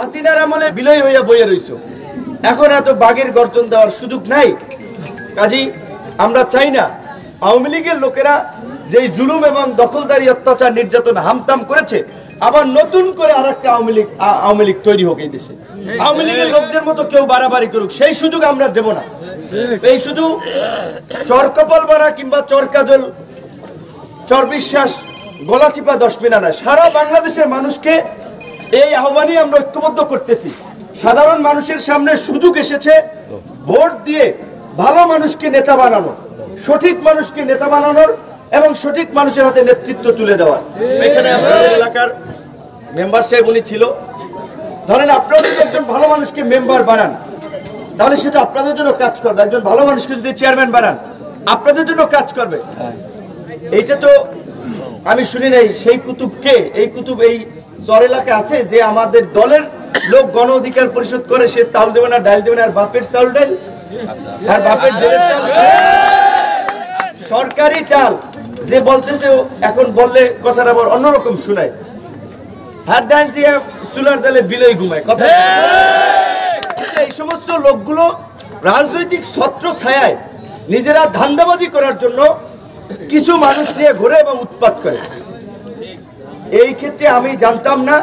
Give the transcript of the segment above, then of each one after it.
হাসিনার আমলে বিলয় হইয়া বইয়া রইছো, এখন এত বাঘের গর্জন দেওয়ার সুযোগ নাই। কাজী আমরা চাই না আওয়ামী লীগের লোকেরা যেই জুলুম এবং দখলদারি অত্যাচার নির্যাতন হামতাম করেছে আবার নতুন করে আরেকটা আওয়ামী লীগ তৈরি হোক এই দেশে। আওয়ামী লীগের লোকদের মতো কেউ বাড়াবাড়ি করুক, সেই সুযোগ আমরা দেব না। এই শুধু চরকপাল বাড়া কিংবা চরকাজল চর বিশ্বাস গলাচিপা 10 মিনা না, সারা বাংলাদেশের মানুষকে এই আহ্বানই আমরা ঐক্যবদ্ধ করতেছি। সাধারণ মানুষের সামনে সুযোগ এসেছে ভোট দিয়ে ভালো মানুষকে নেতা বানানো, সঠিক মানুষকে নেতা বানানোর এবং সঠিক মানুষের হাতে নেতৃত্ব তুলে দেওয়া। এখানে আপনাদের এলাকার মেম্বার সাহেব উনি ছিল, ধরেন আপনারা যদি একজন ভালো মানুষকে মেম্বার বানান তাহলে সেটা আপনাদের জন্য কাজ করবে। একজন ভালো মানুষকে যদি চেয়ারম্যান বানান আপনাদের জন্য কাজ করবে। এইটা তো আমি শুনি নাই সেই কুতুবকে, এই কুতুব এই চর এলাকা আছে যে আমাদের দলের লোক গণ অধিকার পরিষদ করে, সে চাউল দেবে না ডাল দেবে না, আর বাপের চাউল ডাল আর বাপের সরকারি চাল যে বলতেছে এখন বললে কথাটা আবার অন্যরকম শোনায়। হাত ডান চুলার ডালে বিলয় ঘুমায় কথা। এই সমস্ত লোকগুলো রাজনৈতিক ছত্র ছায়ায় নিজেরা ধান্দাবাজি করার জন্য কিছু মানুষ নিয়ে ঘোরে এবং উৎপাত করে। এই ক্ষেত্রে আমি জানতাম না,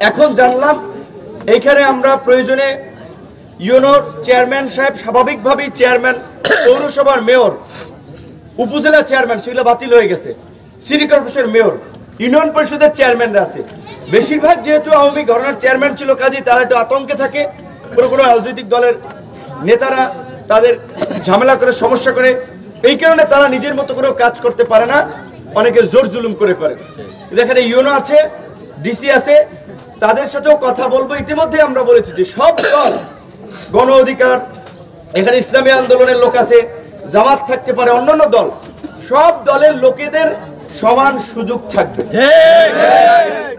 এখন জানলাম। এইখানে আমরা প্রয়োজনে ইউনোর চেয়ারম্যান সাহেব স্বাভাবিকভাবেই চেয়ারম্যান, পৌরসভার মেয়র, উপজেলা চেয়ারম্যান সেগুলো বাতিল হয়ে গেছে, সিটি কর্পোরেশন মেয়র, ইউনিয়ন পরিষদের চেয়ারম্যানরা আছে। বেশিরভাগ যেহেতু আওয়ামী ঘরানার চেয়ারম্যান ছিল কাজী তারা একটু আতঙ্কে থাকে। কোনো রাজনৈতিক দলের নেতারা তাদের ঝামেলা করে সমস্যা করে, এই কারণে তারা নিজের মতো করেও কাজ করতে পারে না, অনেকে জোর জুলুম করে। এখানে ইউনো আছে, ডিসি আছে, তাদের সাথেও কথা বলবো। ইতিমধ্যে আমরা বলেছি যে সব দল গণ অধিকার, এখানে ইসলামী আন্দোলনের লোক আছে, জামাত থাকতে পারে, অন্যান্য দল, সব দলের লোকেদের সমান সুযোগ থাকবে।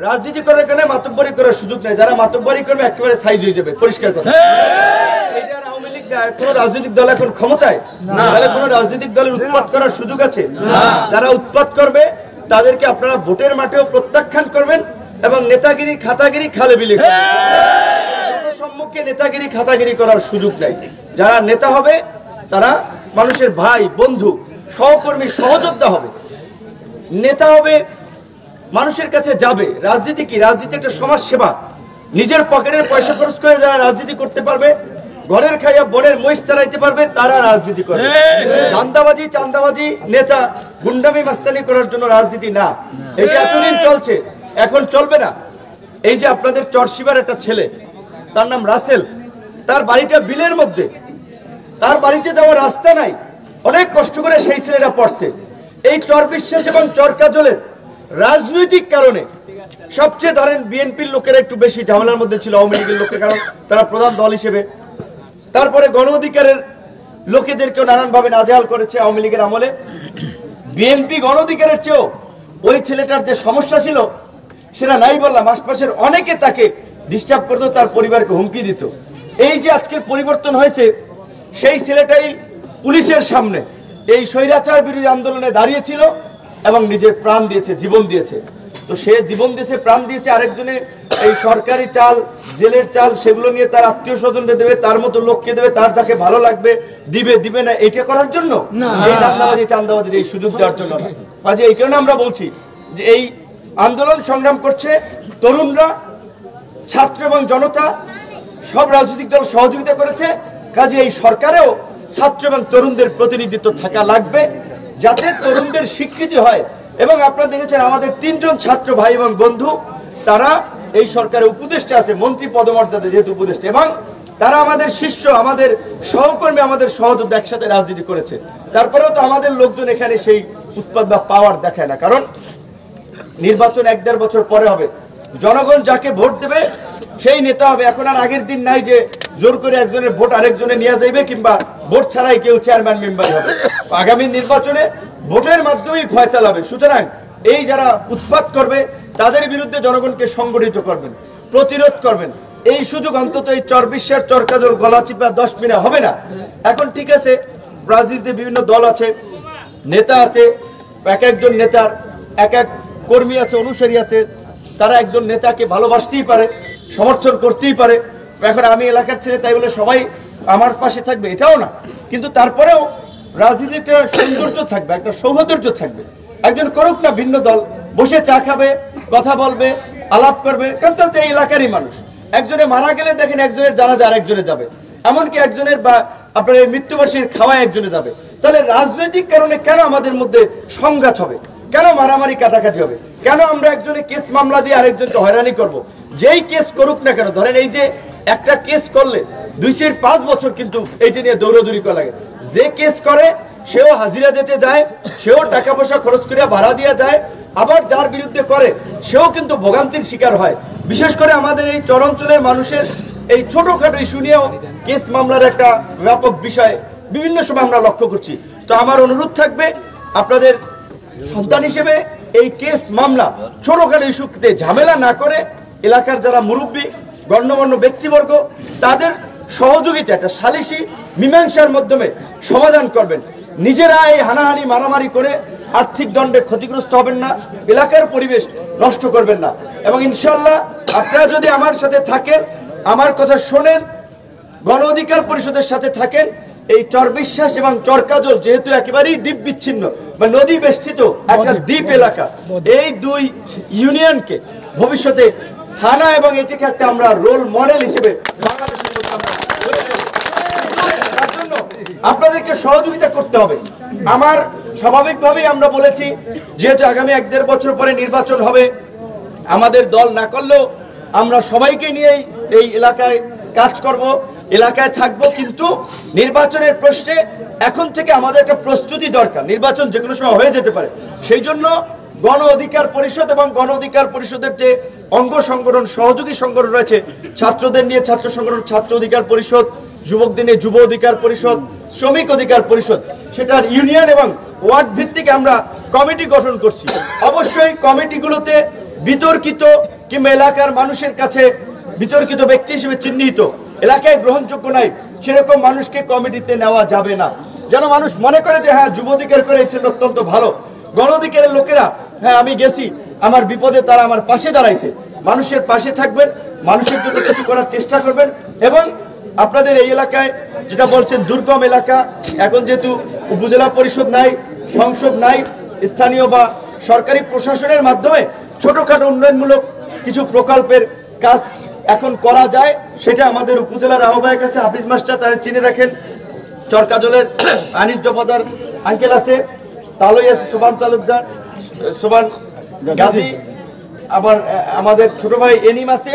রাজনীতি করার কারণে মাতব্বরি করার সুযোগ নেই। যারা মাতব্বরি করবে একেবারে সাইজ হয়ে যাবে, পরিষ্কার কথা। আওয়ামী লীগ কোন রাজনৈতিক দল এখন ক্ষমতায়, তাহলে কোন রাজনৈতিক দলের উৎপাত করার সুযোগ আছে? যারা উৎপাত করবে তাদেরকে আপনারা ভোটের মাঠেও প্রত্যাখ্যান করবেন এবং নেতাগিরি খাতাগিরি খালে বিলে সম্মুখে নেতাগিরি খাতাগিরি করার সুযোগ নাই। যারা নেতা হবে তারা মানুষের ভাই, বন্ধু, সহকর্মী, সহযোদ্ধা হবে। নেতা হবে, মানুষের কাছে যাবে। রাজনীতি কি? রাজনীতি একটা সমাজ সেবা। নিজের পকেটের পয়সা খরচ করে যারা রাজনীতি করতে পারবে, ঘরের খাইয়া বনের মহিষ চালাইতে পারবে, তারা রাজনীতি করে। ধান্দাবাজি, চান্দাবাজি, নেতা গুন্ডামি মাস্তানি করার জন্য রাজনীতি না। এটা এতদিন চলছে, এখন চলবে না। এই যে আপনাদের চরশিবার একটা ছেলে, তার নাম রাসেল, তার বাড়িটা বিলের মধ্যে, তার বাড়িতে যাওয়ার রাস্তা নাই, অনেক কষ্ট করে সেই ছেলেটা পড়ছে। এই চর বিশ্বাস এবং চরকাজলের রাজনৈতিক কারণে সবচেয়ে ধরেন বিএনপির লোকেরা একটু বেশি ঝামেলার মধ্যে ছিল আওয়ামী লীগের লোকের, কারণ তারা প্রধান দল হিসেবে। তারপরে গণ অধিকারের লোকেদেরকেও নানানভাবে নাজেহাল করেছে আওয়ামী লীগের আমলে। বিএনপি গণ অধিকারের চেয়েও ওই ছেলেটার যে সমস্যা ছিল সেটা নাই বললাম, আশপাশের অনেকে তাকে ডিস্টার্ব করতো, তার পরিবারকে হুমকি দিত। এই যে আজকের পরিবর্তন হয়েছে, সেই ছেলেটাই পুলিশের সামনে এই স্বৈরাচার বিরোধী আন্দোলনে দাঁড়িয়েছিল এবং নিজের প্রাণ দিয়েছে, জীবন দিয়েছে। তো সে জীবন দিয়েছে, প্রাণ দিয়েছে, আরেকজনে এই সরকারি চাল, জেলের চাল, সেগুলো নিয়ে তার আত্মীয় স্বজনকে দেবে, তার মতো লোককে দেবে, তার যাকে ভালো লাগবে দিবে, দিবে না, এটা করার জন্য, এই দান্দাবাজি চান্দাবাজির এই সুযোগ দেওয়ার জন্য না। কাজে এই কারণে আমরা বলছি যে এই আন্দোলন সংগ্রাম করছে তরুণরা, ছাত্র এবং জনতা, সব রাজনৈতিক দল সহযোগিতা করেছে। কাজে এই সরকারেও ছাত্র এবং তরুণদের প্রতিনিধিত্ব থাকা লাগবে, যাতে তরুণদের স্বীকৃতি হয়। এবং আপনারা দেখেছেন আমাদের 3 জন ছাত্র ভাই এবং বন্ধু, তারা এই সরকারের উপদেষ্টা আছে, মন্ত্রী পদমর্যাদা যেহেতু উপদেষ্টা, এবং তারা আমাদের শিষ্য, আমাদের সহকর্মী, আমাদের সহযোদ্ধা, একসাথে রাজনীতি করেছে। তারপরেও তো আমাদের লোকজন এখানে সেই উৎপাদ বা পাওয়ার দেখায় না, কারণ নির্বাচন 1-1.5 বছর পরে হবে। জনগণ যাকে ভোট দেবে সেই নেতা হবে। এখন আর আগের দিন নাই যে জোর করে একজনের ভোট আরেকজনে নিয়ে যাইবে কিংবা ভোট ছাড়াই কেউ চেয়ারম্যান মেম্বার হবে। আগামী নির্বাচনে ভোটের মাধ্যমেই ফয়সালা হবে। সুতরাং এই যারা উৎপাত করবে তাদের বিরুদ্ধে জনগণকে সংগঠিত করবেন, প্রতিরোধ করবেন। এই সুযোগ অন্তত এই চর বিশ্বাস, চরকাজল, গলাচিপা 10 মিনা হবে না। এখন ঠিক আছে, রাজনীতিতে বিভিন্ন দল আছে, নেতা আছে, এক একজন নেতার এক এক কর্মী আছে, অনুসারী আছে, তারা একজন নেতাকে ভালোবাসতেই পারে, সমর্থন করতেই পারে। এখন আমি এলাকার ছেলে তাই বলে সবাই আমার পাশে থাকবে এটাও না, কিন্তু তারপরেও রাজনীতিতে সৌন্দর্য থাকবে, একটা সৌহার্দ্য থাকবে। একজন করুক না ভিন্ন দল, বসে চা খাবে, কথা বলবে, আলাপ করবে, কারণ তার তো এই এলাকারই মানুষ। একজনে মারা গেলে দেখেন একজনের জানাজা আরেকজনে যাবে, এমনকি একজনের বা আপনার এই মৃত্যুবার্ষিকীর খাওয়ায় একজনে যাবে। তাহলে রাজনৈতিক কারণে কেন আমাদের মধ্যে সংঘাত হবে, কেন মারামারি কাটাকাটি হবে, কেন আমরা একজনে কেস মামলা দিয়ে আরেকজনকে হয়রানি করব? যেই কেস করুক না কেন, ধরেন এই যে একটা কেস করলে 2-5 বছর কিন্তু এইটা নিয়ে দৌড়াদৌড়ি করা লাগে। যে কেস করে সেও হাজিরা দিতে যায়, সেও টাকা পয়সা খরচ করে ভাড়া দিয়ে যায়, আবার যার বিরুদ্ধে করে সেও কিন্তু ভোগান্তির শিকার হয়। বিশেষ করে আমাদের এই চরাঞ্চলের মানুষের এই ছোটখাটো ইস্যু নিয়েও কেস মামলার একটা ব্যাপক বিষয় বিভিন্ন সময় আমরা লক্ষ্য করছি। তো আমার অনুরোধ থাকবে, আপনাদের সন্তান হিসেবে এই কেস মামলা ছোটখাটো ইস্যুতে ঝামেলা না করে এলাকার যারা মুরব্বী গণ্যমান্য ব্যক্তিবর্গ তাদের সহযোগিতা একটা সালিসি মীমাংসার মাধ্যমে সমাধান করবেন। নিজেরা এই হানাহানি মারামারি করে আর্থিক দণ্ডে ক্ষতিগ্রস্ত হবেন না, এলাকার পরিবেশ নষ্ট করবেন না। এবং ইনশাল্লাহ আপনারা যদি আমার সাথে থাকেন, আমার কথা শোনেন, গণ অধিকার পরিষদের সাথে থাকেন, এই চরবিশ্বাস এবং চরকাজল যেহেতু একেবারেই দ্বীপ বিচ্ছিন্ন বা নদী বেষ্টিত একটা দ্বীপ এলাকা, এই দুই ইউনিয়নকে ভবিষ্যতে থানা এবং এটিকে একটা আমরা রোল মডেল হিসেবে বাংলাদেশের মধ্যে আমরা গড়ে তুলব। তার জন্য আপনাদেরকে সহযোগিতা করতে হবে। আমার স্বাভাবিকভাবেই আমরা বলেছি, যেহেতু আগামী 1-1.5 বছর পরে নির্বাচন হবে, আমাদের দল না করলেও আমরা সবাইকে নিয়েই এই এলাকায় কাজ করব, এলাকায় থাকবো। কিন্তু নির্বাচনের প্রশ্নে এখন থেকে আমাদের একটা প্রস্তুতি দরকার। নির্বাচন যে কোনো সময় হয়ে যেতে পারে, সেই জন্য গণ অধিকার পরিষদ এবং গণ অধিকার পরিষদের যে অঙ্গ সংগঠন, সহযোগী সংগঠন রয়েছে, ছাত্রদের নিয়ে ছাত্র সংগঠন ছাত্র অধিকার পরিষদ, যুবকদের নিয়ে যুব অধিকার পরিষদ, শ্রমিক অধিকার পরিষদ, সেটার ইউনিয়ন এবং ওয়ার্ড ভিত্তিক আমরা কমিটি গঠন করছি। অবশ্যই কমিটিগুলোতে বিতর্কিত কিংবা এলাকার মানুষের কাছে বিতর্কিত ব্যক্তি হিসেবে চিহ্নিত, এলাকায় গ্রহণযোগ্য নাই সেরকম মানুষকে কমিটিতে নেওয়া যাবে না। যেন মানুষ মনে করে যে হ্যাঁ, যুব অধিকার করে অত্যন্ত ভালো, গণ অধিকারের লোকেরা হ্যাঁ আমি গেছি, আমার বিপদে তারা আমার পাশে দাঁড়াইছে। মানুষের পাশে থাকবেন, মানুষের জন্য কিছু করার চেষ্টা করবেন। এবং আপনাদের এই এলাকায় যেটা বলছেন দুর্গম এলাকা, এখন যেহেতু উপজেলা পরিষদ নাই, সংসদ নাই, স্থানীয় বা সরকারি প্রশাসনের মাধ্যমে ছোটখাটো উন্নয়নমূলক কিছু প্রকল্পের কাজ এখন করা যায়, সেটা আমাদের উপজেলার আহ্বায়ক আছে হাফিজ মাস্টার, তারা চিনে রাখেন। চরকাজলের আনিস দফাদার আঙ্কেল আছে, তালই আছে সোবান তালুকদার, সোবান গাজী, আবার আমাদের ছোট ভাই এনিম আছে।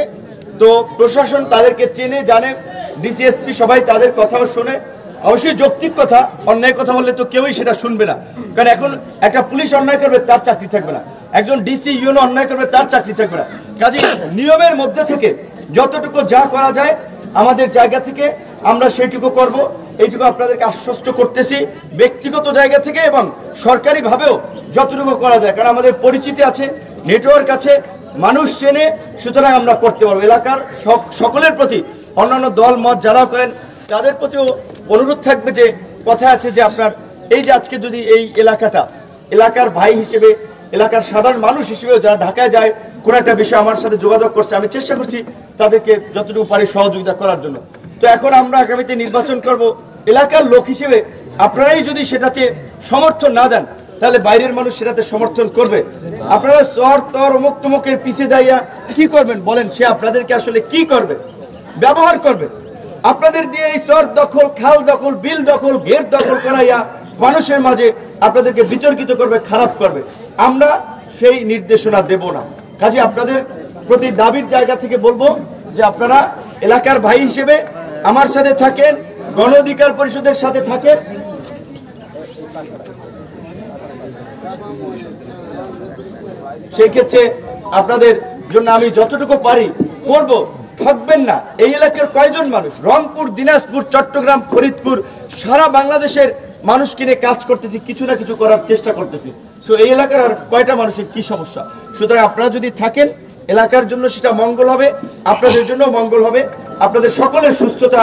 তো প্রশাসন তাদেরকে চেনে জানে, ডিসিএসপি সবাই তাদের কথাও শোনে। অবশ্যই যৌক্তিক কথা, অন্যায় কথা বললে তো কেউই সেটা শুনবে না, কারণ এখন একটা পুলিশ অন্যায় করবে তার চাকরি থাকবে না, একজন ডিসি ইউনো অন্যায় করবে তার চাকরি থাকবে না। কাজে নিয়মের মধ্যে থেকে যতটুকু যা করা যায় আমাদের জায়গা থেকে আমরা সেইটুকু করব, এইটুকু আপনাদেরকে আশ্বস্ত করতেছি। ব্যক্তিগত জায়গা থেকে এবং সরকারিভাবেও যতটুকু করা যায়, কারণ আমাদের পরিচিতি আছে, নেটওয়ার্ক আছে, মানুষ চেনে, সুতরাং আমরা করতে পারবো। এলাকার সকলের প্রতি, অন্যান্য দল মত যারা করেন তাদের প্রতিও অনুরোধ থাকবে, যে কথা আছে যে আপনার এই যে আজকে যদি এই এলাকাটা এলাকার ভাই হিসেবে, এলাকার সাধারণ মানুষ হিসেবে যারা ঢাকায় যায়, কোনো একটা বিষয় আমার সাথে যোগাযোগ করছে, আমি চেষ্টা করছি তাদেরকে যতটুকু পারি সহযোগিতা করার জন্য। তো এখন আমরা আগামীতে নির্বাচন করব, এলাকার লোক হিসেবে আপনারাই যদি সেটাতে সমর্থন না দেন, তাহলে বাইরের মানুষ সেটাতে সমর্থন করবে। আপনারা শহর তর অমুক তমুকের পিছিয়ে যাইয়া কি করবেন বলেন? সে আপনাদেরকে আসলে কি করবে? ব্যবহার করবে। আপনাদের দিয়ে এই চর দখল, খাল দখল, বিল দখল, ঘের দখল করাইয়া মানুষের মাঝে আপনাদেরকে বিতর্কিত করবে, খারাপ করবে। আমরা সেই নির্দেশনা দেব না। কাজে আপনাদের প্রতি দাবির জায়গা থেকে বলবো যে আপনারা এলাকার ভাই হিসেবে আমার সাথে থাকেন, গণ অধিকার পরিষদের সাথে থাকেন। সেই ক্ষেত্রে আপনাদের জন্য আমি যতটুকু পারি করব, থাকবেন না। এই এলাকার কয়জন মানুষ, রংপুর, দিনাজপুর, চট্টগ্রাম, ফরিদপুর, সারা বাংলাদেশের মানুষ কিনে কাজ করতেছি, কিছু না কিছু করার চেষ্টা করতেছি। সো এই এলাকার আর কয়টা মানুষের কি সমস্যা? সুতরাং আপনারা যদি থাকেন, এলাকার জন্য সেটা মঙ্গল হবে, আপনাদের জন্য মঙ্গল হবে। আপনাদের সকলের সুস্থতা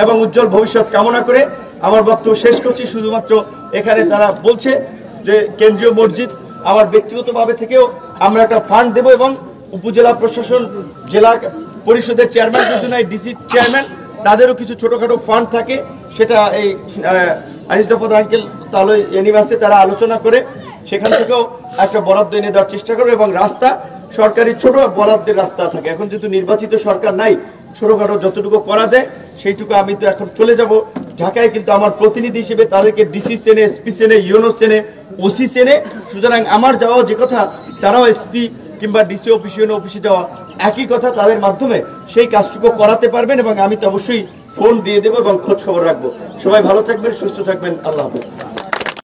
এবং উজ্জ্বল ভবিষ্যৎ কামনা করে আমার বক্তব্য শেষ করছি। শুধুমাত্র এখানে তারা বলছে যে কেন্দ্রীয় মসজিদ, আমার ব্যক্তিগতভাবে থেকেও আমরা একটা ফান্ড দেব এবং উপজেলা প্রশাসন, জেলা পরিষদের চেয়ারম্যান কিন্তু নাই, ডিসি চেয়ারম্যান, তাদেরও কিছু ছোটখাটো ফান্ড থাকে, সেটা এই আনিস দফাদ আঙ্কেল তাহলে এনিভার্সে তারা আলোচনা করে সেখান থেকেও একটা বরাদ্দ এনে দেওয়ার চেষ্টা করবে। এবং রাস্তা সরকারি ছোট বরাদ্দের রাস্তা থাকে, এখন যেহেতু নির্বাচিত সরকার নাই, ছোটখাটো যতটুকু করা যায় সেইটুকু। আমি তো এখন চলে যাব ঢাকায়, কিন্তু আমার প্রতিনিধি হিসেবে তাদেরকে ডিসি চেনে, এসপি চেনে, ইউনো চেনে, ওসি চেনে, সুতরাং আমার যাওয়া যে কথা তারাও এসপি কিংবা ডিসি অফিস, ইউনো অফিসে যাওয়া একই কথা, তাদের মাধ্যমে সেই কাজটুকু করাতে পারবেন এবং আমি তো অবশ্যই ফোন দিয়ে দেবো এবং খোঁজ খবর রাখবো। সবাই ভালো থাকবেন, সুস্থ থাকবেন, আল্লাহ হাফেজ।